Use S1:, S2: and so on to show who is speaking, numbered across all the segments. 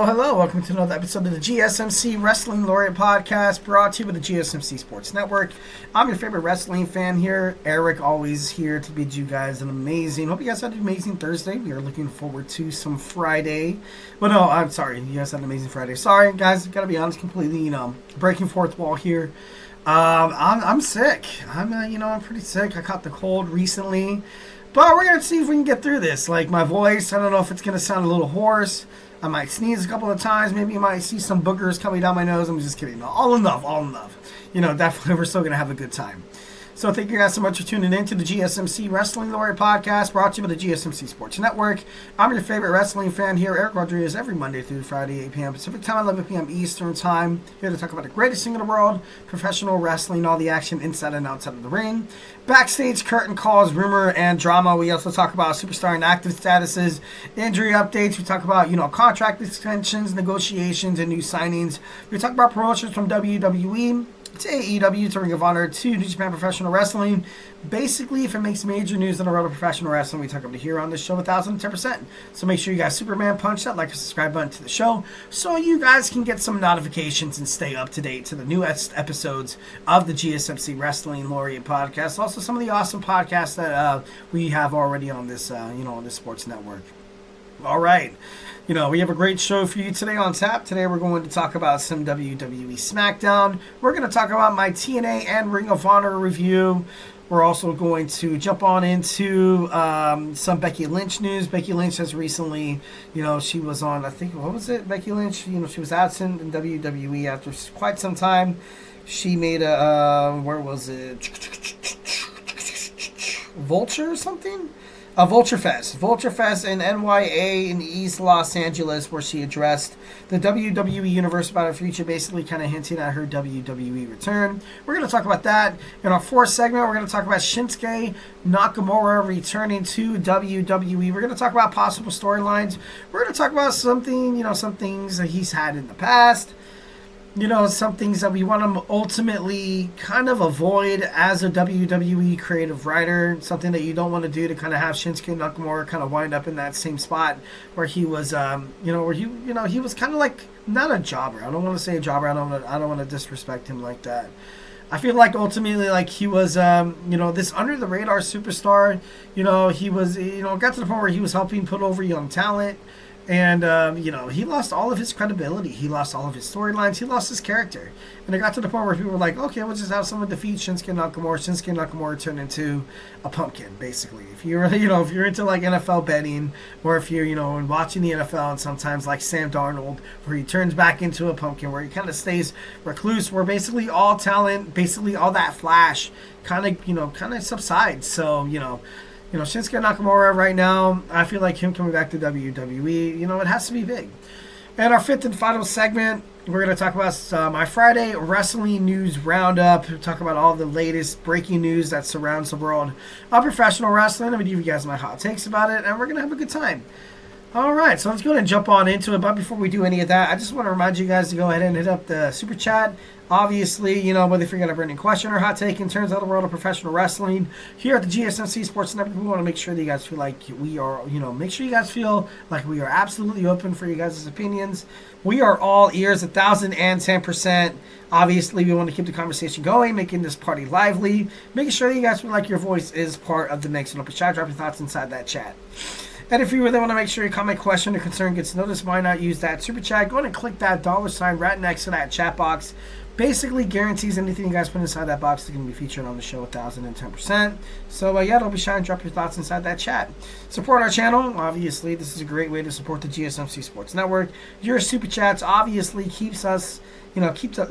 S1: Hello. Welcome to another episode of the GSMC Wrestling Laureate Podcast, brought to you by the GSMC Sports Network. I'm your favorite wrestling fan here, Eric, always here to bid you guys hope you guys had an amazing Thursday. We are looking forward to some Friday. Well, no, I'm sorry. You guys had an amazing Friday. Sorry, guys. Gotta be honest, completely, breaking fourth wall here. I'm sick. I'm pretty sick. I caught the cold recently. But we're going to see if we can get through this. Like, my voice, I don't know if it's going to sound a little hoarse. I might sneeze a couple of times. Maybe you might see some boogers coming down my nose. I'm just kidding. No, all in love. Definitely we're still going to have a good time. So thank you guys so much for tuning in to the GSMC Wrestling Laureate Podcast, brought to you by the GSMC Sports Network. I'm your favorite wrestling fan here, Eric Rodriguez, every Monday through Friday, 8 p.m. Pacific Time, 11 p.m. Eastern Time. Here to talk about the greatest thing in the world, professional wrestling, all the action inside and outside of the ring. Backstage curtain calls, rumor, and drama. We also talk about superstar and active statuses, injury updates. We talk about, contract extensions, negotiations, and new signings. We talk about promotions from WWE to AEW, to Ring of Honor, to New Japan Professional Wrestling. Basically, if it makes major news in the world of professional wrestling, we talk about it here on this show 1,010%. So make sure you guys Superman punch that like and subscribe button to the show so you guys can get some notifications and stay up to date to the newest episodes of the GSMC Wrestling Laureate Podcast. Also, some of the awesome podcasts that we have already on this, on this sports network. All right. We have a great show for you today on tap. Today we're going to talk about some WWE SmackDown. We're going to talk about my TNA and Ring of Honor review. We're also going to jump on into some Becky Lynch news. Becky Lynch has recently, she was on, I think, what was it? Becky Lynch, she was absent in WWE after quite some time. She made where was it? Vulture or something? Vulture Fest in NYA in East Los Angeles, where she addressed the WWE Universe about her future, basically kind of hinting at her WWE return. We're going to talk about that. In our fourth segment, we're going to talk about Shinsuke Nakamura returning to WWE. We're going to talk about possible storylines. We're going to talk about something, some things that he's had in the past. Some things that we want to ultimately kind of avoid as a WWE creative writer. Something that you don't want to do to kind of have Shinsuke Nakamura kind of wind up in that same spot where he was, he was kind of like not a jobber. I don't want to say a jobber. I don't want to disrespect him like that. I feel like ultimately, like he was, this under the radar superstar. He was, got to the point where he was helping put over young talent. And, he lost all of his credibility. He lost all of his storylines. He lost his character. And it got to the point where people were like, okay, we'll just have someone defeat Shinsuke Nakamura. Shinsuke Nakamura turned into a pumpkin, basically. If you're, if you're into, like, NFL betting, or if you're, watching the NFL, and sometimes, like, Sam Darnold, where he turns back into a pumpkin, where he kind of stays recluse, where basically all talent, basically all that flash kind of subsides. So, Shinsuke Nakamura right now, I feel like him coming back to WWE, it has to be big. And our fifth and final segment, we're going to talk about my Friday Wrestling News Roundup. We'll talk about all the latest breaking news that surrounds the world of professional wrestling. I'm going to give you guys my hot takes about it, and we're going to have a good time. All right, so let's go ahead and jump on into it. But before we do any of that, I just want to remind you guys to go ahead and hit up the Super Chat. Obviously, whether if you're going to bring a question or hot take in terms of the world of professional wrestling, here at the GSMC Sports Network, we want to make sure that you guys feel like we are, make sure you guys feel like we are absolutely open for you guys' opinions. We are all ears, 1,010%. Obviously, we want to keep the conversation going, making this party lively, making sure that you guys feel like your voice is part of the mix. And open chat, drop your thoughts inside that chat. And if you really want to make sure your comment, question, or concern gets noticed, why not use that Super Chat? Go ahead and click that $sign right next to that chat box. Basically guarantees anything you guys put inside that box is going to be featured on the show 1,010%. So, don't be shy and drop your thoughts inside that chat. Support our channel. Obviously, this is a great way to support the GSMC Sports Network. Your Super Chats obviously keeps us,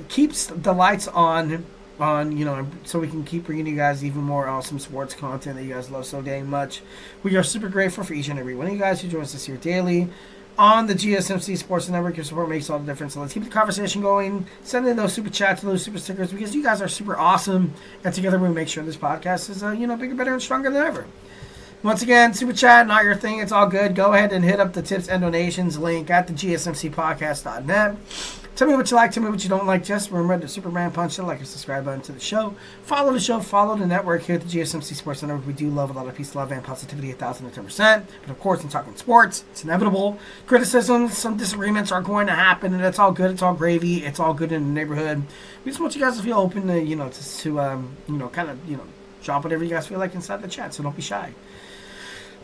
S1: keeps the lights on, so we can keep bringing you guys even more awesome sports content that you guys love so dang much. We are super grateful for each and every one of you guys who joins us here daily on the GSMC Sports Network. Your support makes all the difference. So let's keep the conversation going. Send in those super chats and those super stickers because you guys are super awesome. And together we make sure this podcast is, bigger, better, and stronger than ever. Once again, super chat, not your thing. It's all good. Go ahead and hit up the tips and donations link at the GSMCpodcast.net. Tell me what you like. Tell me what you don't like. Just remember to Superman punch the like and subscribe button to the show. Follow the show. Follow the network here at the GSMC Sports Network. We do love a lot of peace, love, and positivity 1,010%. But of course, in talking sports, it's inevitable. Criticisms, some disagreements are going to happen, and it's all good. It's all gravy. It's all good in the neighborhood. We just want you guys to feel open to kind of drop whatever you guys feel like inside the chat. So don't be shy.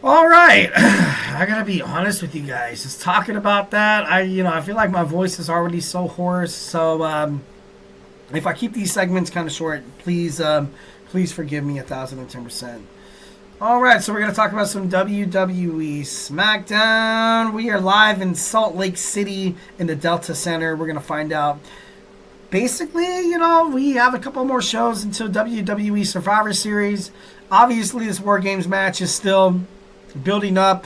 S1: All right, I gotta be honest with you guys. Just talking about that, I feel like my voice is already so hoarse. So if I keep these segments kind of short, please forgive me 1,010%. All right, so we're gonna talk about some WWE SmackDown. We are live in Salt Lake City in the Delta Center. We're gonna find out. Basically, we have a couple more shows until WWE Survivor Series. Obviously, this WarGames match is still building up.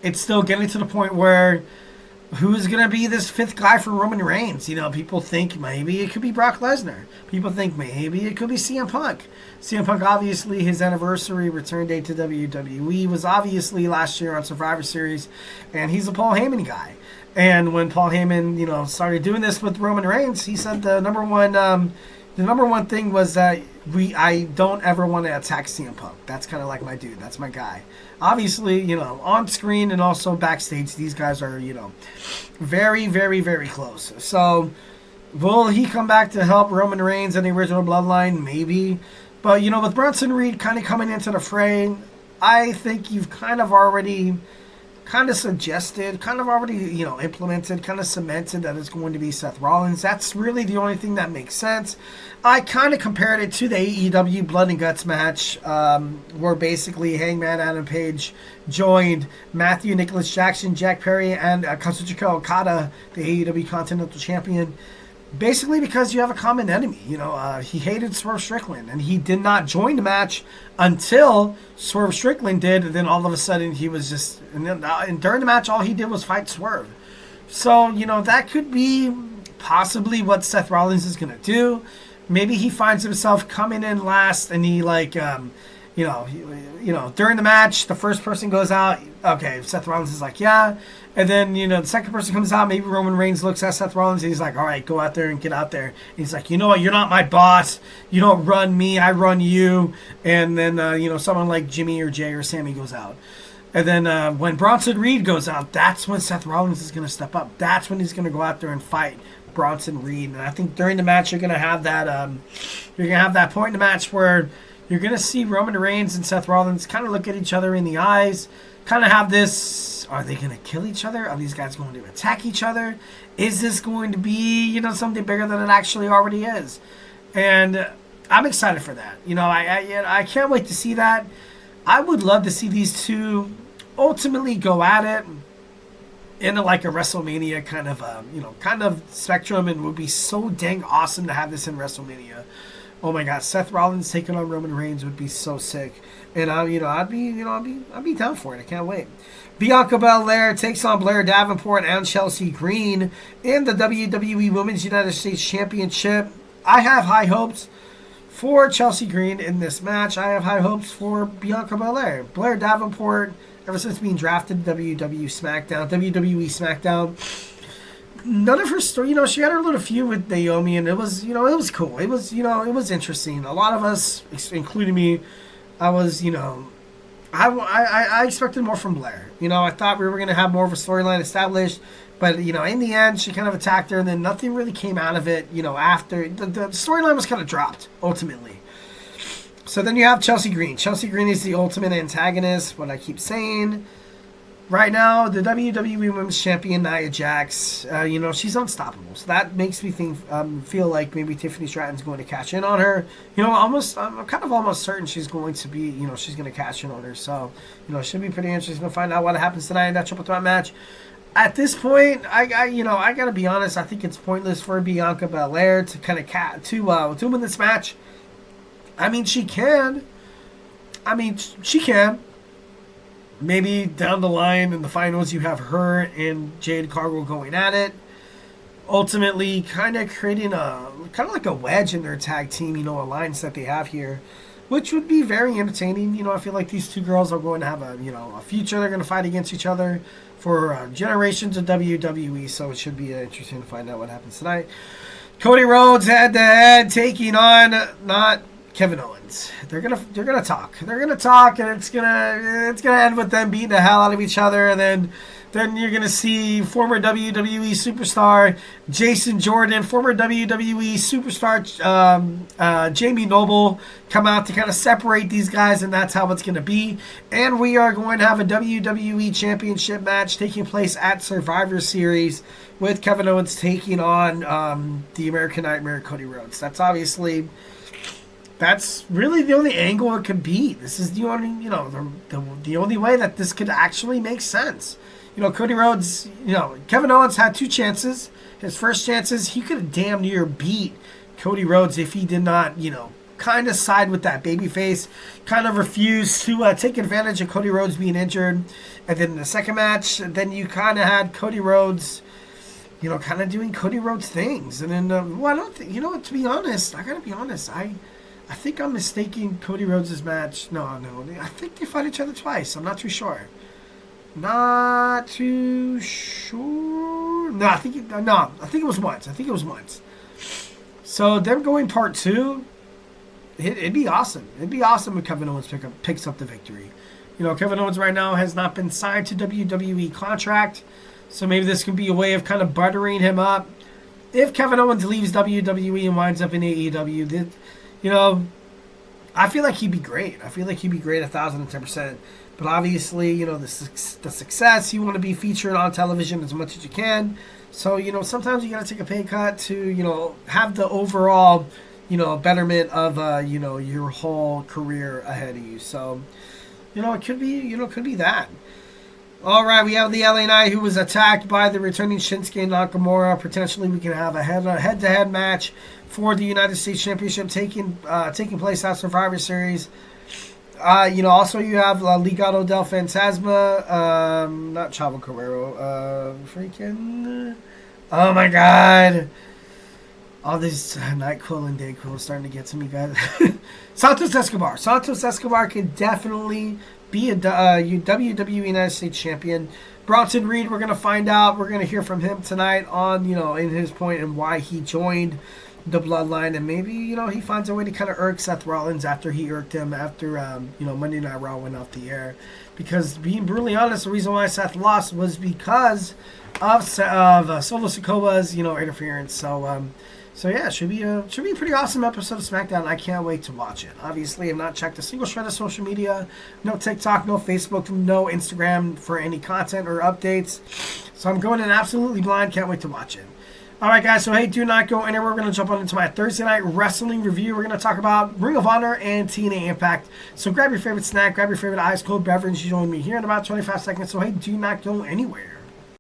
S1: It's still getting to the point where who's going to be this fifth guy for Roman Reigns? People think maybe it could be Brock Lesnar. People think maybe it could be CM Punk. CM Punk, obviously, his anniversary return date to WWE was obviously last year on Survivor Series, and he's a Paul Heyman guy. And when Paul Heyman, started doing this with Roman Reigns, he said the number one thing was that I don't ever want to attack CM Punk. That's kind of like my dude. That's my guy. Obviously, on screen and also backstage, these guys are, very, very, very close. So, will he come back to help Roman Reigns and the original Bloodline? Maybe. But, with Bronson Reed kind of coming into the fray, I think you've kind of already suggested, implemented, kind of cemented that it's going to be Seth Rollins. That's really the only thing that makes sense. I kind of compared it to the AEW Blood and Guts match, where basically Hangman Adam Page joined Matthew Nicholas Jackson, Jack Perry, and Kazuchika Okada, the AEW Continental Champion. Basically because you have a common enemy. He hated Swerve Strickland, and he did not join the match until Swerve Strickland did, and then all of a sudden he was just... And during the match, all he did was fight Swerve. So, that could be possibly what Seth Rollins is going to do. Maybe he finds himself coming in last, and he, during the match, the first person goes out. Okay, Seth Rollins is like, yeah. And then, the second person comes out. Maybe Roman Reigns looks at Seth Rollins, and he's like, all right, go out there and get out there. And he's like, you know what? You're not my boss. You don't run me. I run you. And then, someone like Jimmy or Jay or Sammy goes out. And then when Bronson Reed goes out, that's when Seth Rollins is going to step up. That's when he's going to go out there and fight Bronson Reed. And I think during the match, you're going to have that point in the match where you're going to see Roman Reigns and Seth Rollins kind of look at each other in the eyes, kind of have this, are they going to kill each other? Are these guys going to attack each other? Is this going to be, something bigger than it actually already is? And I'm excited for that. I can't wait to see that. I would love to see these two ultimately go at it in a WrestleMania kind of spectrum, and would be so dang awesome to have this in WrestleMania. Oh my God, Seth Rollins taking on Roman Reigns would be so sick, and I'd be down for it. I can't wait. Bianca Belair takes on Blair Davenport and Chelsea Green in the WWE Women's United States Championship. I have high hopes for Chelsea Green in this match. I have high hopes for Bianca Belair. Blair Davenport, ever since being drafted WWE SmackDown, none of her story, she had her little feud with Naomi, and it was cool. It was interesting. A lot of us, including me, I expected more from Blair. I thought we were going to have more of a storyline established, but, in the end, she kind of attacked her, and then nothing really came out of it, after. The storyline was kind of dropped, ultimately. So then you have Chelsea Green. Chelsea Green is the ultimate antagonist, what I keep saying. Right now, the WWE Women's Champion, Nia Jax, she's unstoppable. So that makes me feel like maybe Tiffany Stratton's going to cash in on her. I'm kind of almost certain she's going to be, she's going to cash in on her. So, it should be pretty interesting to find out what happens tonight in that triple threat match. At this point, I got to be honest. I think it's pointless for Bianca Belair to kind of to win this match. She can. She can. Maybe down the line in the finals, you have her and Jade Cargill going at it. Ultimately, kind of creating like a wedge in their tag team, alliance that they have here. which would be very entertaining. I feel like these two girls are going to have a future. They're going to fight against each other for generations of WWE, so it should be interesting to find out what happens tonight. Cody Rhodes head-to-head taking on not Kevin Owens. They're gonna talk. They're gonna talk, and it's gonna end with them beating the hell out of each other, and then you're gonna see former WWE superstar Jason Jordan, former WWE superstar Jamie Noble come out to kind of separate these guys, and that's how it's gonna be. And we are going to have a WWE Championship match taking place at Survivor Series with Kevin Owens taking on the American Nightmare Cody Rhodes. That's really the only angle it could be. This is the only, the only way that this could actually make sense. Cody Rhodes, Kevin Owens had 2 chances. His first chances, he could have damn near beat Cody Rhodes if he did not, kind of side with that babyface, kind of refused to take advantage of Cody Rhodes being injured. And then in the second match, then you kind of had Cody Rhodes, kind of doing Cody Rhodes things. And then, to be honest, I got to be honest, I think I'm mistaking Cody Rhodes' match. No. I think they fought each other twice. I'm not too sure. No, I think it was once. So them going part 2, it'd be awesome. It'd be awesome if Kevin Owens picks up the victory. Kevin Owens right now has not been signed to WWE contract, so maybe this could be a way of kind of buttering him up. If Kevin Owens leaves WWE and winds up in AEW, I feel like he'd be great. 1,010%. But obviously, the success, you want to be featured on television as much as you can. So, sometimes you got to take a pay cut to, have the overall, betterment of, your whole career ahead of you. So, it could be that. All right, we have the LA Knight who was attacked by the returning Shinsuke Nakamura. Potentially, we can have a head-to-head match for the United States Championship taking place at Survivor Series. Also you have Legado del Fantasma, not Chavo Guerrero, oh my God. All this NyQuil and DayQuil is starting to get to me, guys. Santos Escobar can definitely be a WWE United States champion. Bronson Reed, we're going to find out. We're going to hear from him tonight on, in his point and why he joined the Bloodline. And maybe, he finds a way to kind of irk Seth Rollins after he irked him after, Monday Night Raw went off the air. Because being brutally honest, the reason why Seth lost was because of Solo Sikoa's, interference. So yeah, it should be a pretty awesome episode of SmackDown. I can't wait to watch it. Obviously, I've not checked a single shred of social media. No TikTok, no Facebook, no Instagram for any content or updates. So I'm going in absolutely blind. Can't wait to watch it. All right, guys. So hey, do not go anywhere. We're going to jump on into my Thursday night wrestling review. We're going to talk about Ring of Honor and TNA Impact. So grab your favorite snack, grab your favorite ice cold beverage. You join me here in about 25 seconds. So hey, do not go anywhere.